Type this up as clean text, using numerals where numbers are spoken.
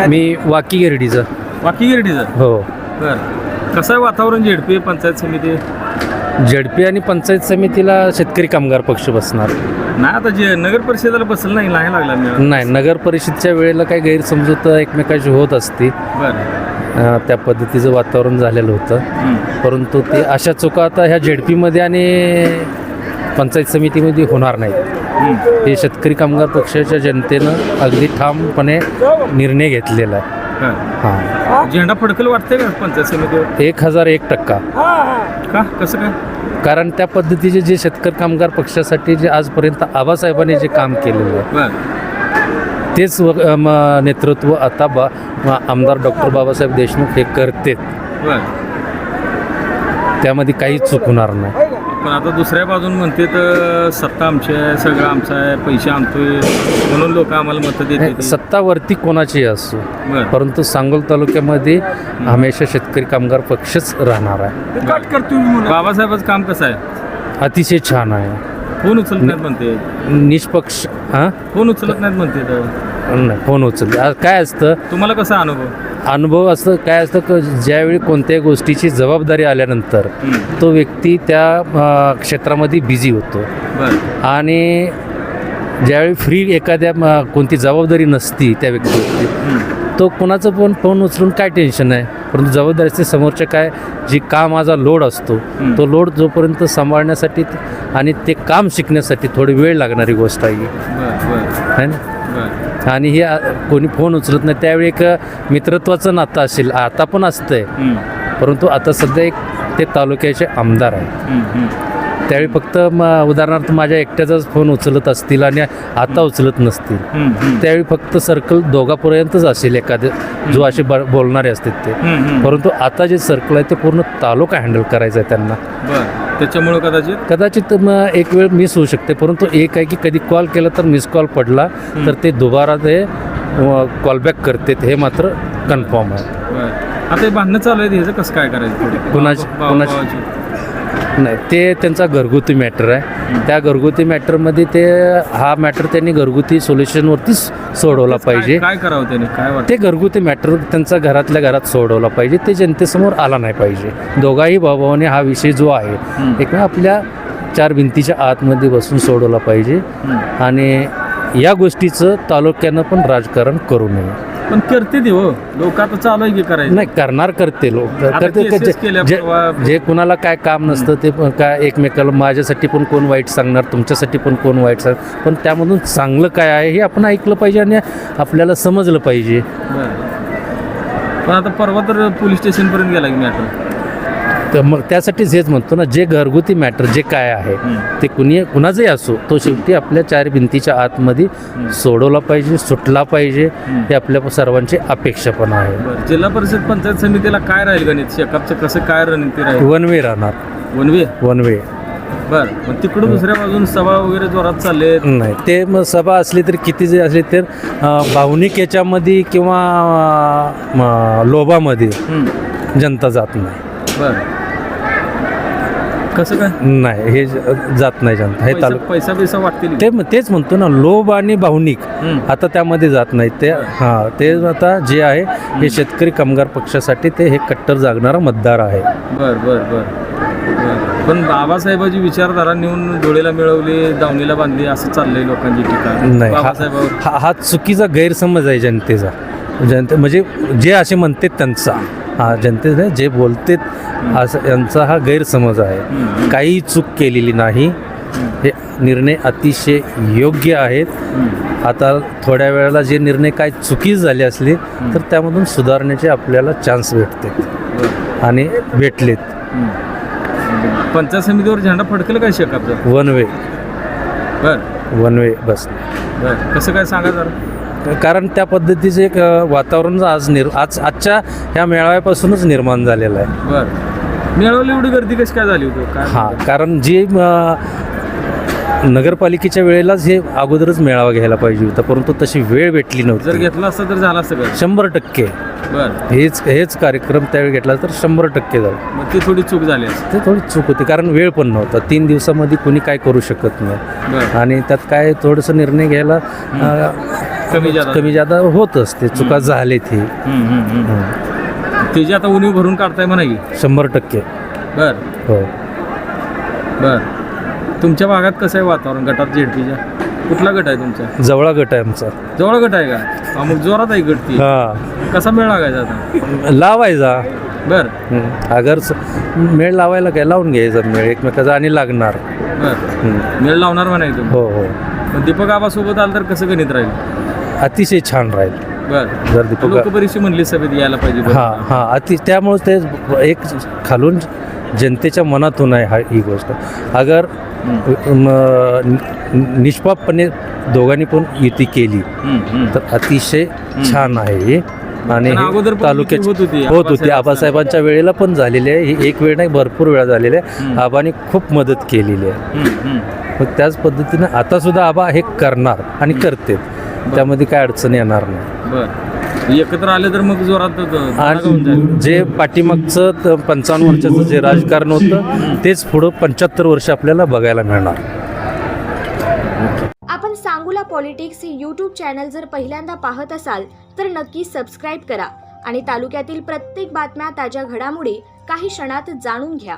मी वाकी गिरडीचा. वाकी गिरडीचा. हो. बरं, कसं आहे वातावरण झेडपी पंचायत समिती? झेडपी आणि पंचायत समितीला शेतकरी कामगार पक्ष बसणार. नाही आता जे नगर परिषदेला बसलं नाही लागला मिळाला. नाही, नगर परिषदच्या वेळेला काही गैरसमजूत एकमेकांशी होत असते. बरं. त्या पद्धतीचं वातावरण झालेलं होतं. परंतु ते अशा चुका आता ह्या झेडपीमध्ये आणि पंचायत समितीमध्ये होणार नाहीत. हे शेतकरी कामगार पक्षाच्या जनतेनं अगदी ठामपणे निर्णय घेतलेला आहे. हां, झेंडा फडकल वाटतंय का पंचायत समितीवर? 1001%. का कसं काय? कारण त्या पद्धतीचे जे शेतकरी कामगार पक्षासाठी जे आजपर्यंत आबासाहेबांनी जे काम केलेलं आहे बरं. तेच नेतृत्व आता आमदार डॉक्टर बाबासाहेब देशमुख हे करतेत. बरं. त्यामध्ये काही चूक होणार नाही. पण आता दुसऱ्या बाजून म्हणते तर सत्ता आमची आहे, सगळं आमचं आहे, पैसे आणतोय म्हणून लोक आम्हाला मतं देतात. सत्तावरती कोणाची असो, बरं. परंतु सांगोल तालुक्यामध्ये हमेशा शेतकरी कामगार पक्षच राहणार आहे. बाबासाहेबांचं काम कसं आहे? अतिशय छान आहे. फोन उचलत नाहीत म्हणते. निष्पक्ष. फोन उचलत नाहीत म्हणते तर. नाही, फोन उचलले. काय असतं, तुम्हाला कसा अनुभव? अनुभव असं काय असतं की ज्यावेळी कोणत्याही गोष्टीची जबाबदारी आल्यानंतर तो व्यक्ती त्या क्षेत्रामध्ये बिझी होतो. बरं. आणि ज्यावेळी फ्री एखाद्या कोणती जबाबदारी नसती त्या व्यक्तीवरती, तो कोणाचं पण फोन उचलून काय टेन्शन आहे. परंतु जबाबदारी असते समोरच्या काय जी काम माझा लोड असतो तो लोड जोपर्यंत सांभाळण्यासाठी आणि ते काम शिकण्यासाठी थोडी वेळ लागणारी गोष्ट आहे. है ना? आणि हे कोणी फोन उचलत नाही. त्यावेळी एक मित्रत्वाचं नातं असेल, आता पण असतंय. परंतु आता सध्या एक ते तालुक्याचे आमदार आहे. त्यावेळी फक्त उदाहरणार्थ माझ्या एकट्याचाच फोन उचलत असतील आणि आता उचलत नसतील, त्यावेळी फक्त सर्कल दोघापर्यंतच असेल एखादे जो असे बोलणारे असतात ते. परंतु आता जे सर्कल आहे ते पूर्ण तालुका हँडल करायचा आहे त्यांना. त्याच्यामुळं कदाचित एक वेळ मिस होऊ शकते. परंतु एक आहे की कधी कॉल केला तर मिस कॉल पडला तर ते दुबारा ते कॉलबॅक करते, हे मात्र कन्फर्म आहे. आता हे भांडणं चालू आहे, ह्याचं कसं काय करायचं? कोणाची नाही, ते त्यांचा घरगुती मॅटर आहे. त्या घरगुती मॅटरमध्ये हा मॅटर त्यांनी घरगुती सोल्युशनवरतीच सोडवला पाहिजे. काय करावं त्यांनी? काय वाटतं? ते घरगुती मॅटर त्यांचा घरातल्या घरात सोडवला पाहिजे. ते जनतेसमोर आला नाही पाहिजे. दोघाही भावाने हा विषय जो आहे एक आपल्या चार भिंतीच्या आतमध्ये बसून सोडवला पाहिजे. आणि या गोष्टीचं तालुक्यानं पण राजकारण करू नये. पण करते ते हो लोक, आता चालू आहे की करायचं नाही, करणार करते लोक करते. जे कुणाला काय काम नसतं ते काय एकमेकाला माझ्यासाठी पण कोण वाईट सांगणार, तुमच्यासाठी पण कोण वाईट सांगणार, पण त्यामधून चांगलं काय आहे हे आपण ऐकलं पाहिजे आणि आपल्याला समजलं पाहिजे. पण आता परवा तर पोलीस स्टेशनपर्यंत गेला की मॅटर. तर मग त्यासाठीच हेच म्हणतो ना, जे घरगुती मॅटर जे काय आहे ते कुणाचंही असो, तो शेवटी आपल्या चार भिंतीच्या आतमध्ये सोडवला पाहिजे, सुटला पाहिजे. हे आपल्या सर्वांची अपेक्षा पण आहे. जिल्हा परिषद पंचायत समितीला काय राहील गणित? शेकापचं कसं काय रणनीती राहील? वन वे राहणार. One way. बरं. मग तिकडून दुसऱ्या बाजून सभा वगैरे जोरात चालले नाही. ते मग सभा असली तरी किती जे असले तर भावनिक याच्यामध्ये किंवा लोभामध्ये जनता जात नाही. बरं. कसं काय? नाही, हे जात नाही जनता. हे पैसा वाटतील तेच म्हणतो ना, लोभ आणि भावनिक आता त्यामध्ये जात नाही. ते ते आता जे आहे हे शेतकरी कामगार पक्षासाठी ते हे कट्टर जागणारा मतदार आहे. बर. पण बाबासाहेबांची विचारधारा नेऊन डोळेला मिळवली, दावणीला बांधली असं चाललंय लोकांची टीका. नाही, हा चुकीचा गैरसमज आहे जनतेचा. म्हणजे जे असे म्हणतात त्यांचा जनतेने जे बोलतात असं यांचा हा गैरसमज आहे. काही चूक केलेली नाही. हे निर्णय अतिशय योग्य आहेत. आता थोड्या वेळेला जे निर्णय काय चुकी झाले असले तर त्यामधून सुधारण्याचे आपल्याला चान्स भेटते आणि भेटलेत. पंचायत समितीवर झेंडा फडकेल काय शेकापचं? One way. वन वे बस. कसं काय सांगा जरा? कारण त्या पद्धतीचे एक वातावरण आजच्या ह्या मेळाव्यापासूनच निर्माण झालेलं आहे. बरं. मेळाव्याला एवढी गर्दी कशी काय झाली होती? कारण जी नगरपालिकेच्या वेळेलाच हे अगोदरच मेळावा घ्यायला पाहिजे होता, परंतु तशी वेळ भेटली नव्हती. जर घेतला असता तर झाला असतं 100%. बरं. हेच कार्यक्रम त्यावेळी घेतला तर 100% झाला. मग ती थोडी चूक झाली. ते थोडी चूक होती कारण वेळ पण नव्हता. 3 दिवसामध्ये कोणी काय करू शकत नाही. आणि त्यात काय थोडंसं निर्णय घ्यायला कमी जादा कमी जादा होत असते, चुका झाले ते त्याची आता उणीव भरून काढताय म्हणा की 100%. बर हो. बर तुमच्या भागात कसं आहे वातावरण गटात झेडपीच्या? कुठला गट आहे तुमचा? जवळा गट आहे आमचा. जवळ गट आहे का? हा, मग जोरात आहे गट ती. हा, कसा मेळ लागायचा आता? लावायचा. बर अगर मेळ लावायला काय लावून घ्यायचा मेळ एकमेकाचा आणि लागणार. बर मेळ लावणार म्हणाय तुम्ही? हो हो. मग दीपक आबा सोबत आलं तर कसं गणित राहील? अतिशय छान राहील. बर जर दीपक लोक बरीचशी म्हणली सभेत यायला पाहिजे. बरं. हां हां त्यामुळे ते एक खालून जनतेच्या मनातून आहे ही गोष्ट. अगर निष्पापपणे दोघांनी पण युती केली तर अतिशय छान आहे. आणि पण अगोदर पण तालुक्याची युती होत होती. होत होती. आबासाहेब आबासाहेबांच्या वेळेला पण झालेली आहे. ही एक वेळ नाही, भरपूर वेळा झालेली आहे. आबांनी खूप मदत केलेली आहे. मग त्याच पद्धतीने आता सुद्धा आबा हे करणार आणि करते. त्यामध्ये काय अडचण येणार नाही. बर एकत्र आले तर मग जोरात आणि जे पाठीमागचं 55 वर्षाचं जे राजकारण होतं तेच पुढं 75 वर्ष आपल्याला बघायला मिळणार. आपण सांगूला पॉलिटिक्स हे यूट्यूब चॅनल जर पहिल्यांदा पाहत असाल तर नक्की सबस्क्राईब करा आणि तालुक्यातील प्रत्येक बातम्या, ताज्या घडामोडी काही क्षणात जाणून घ्या.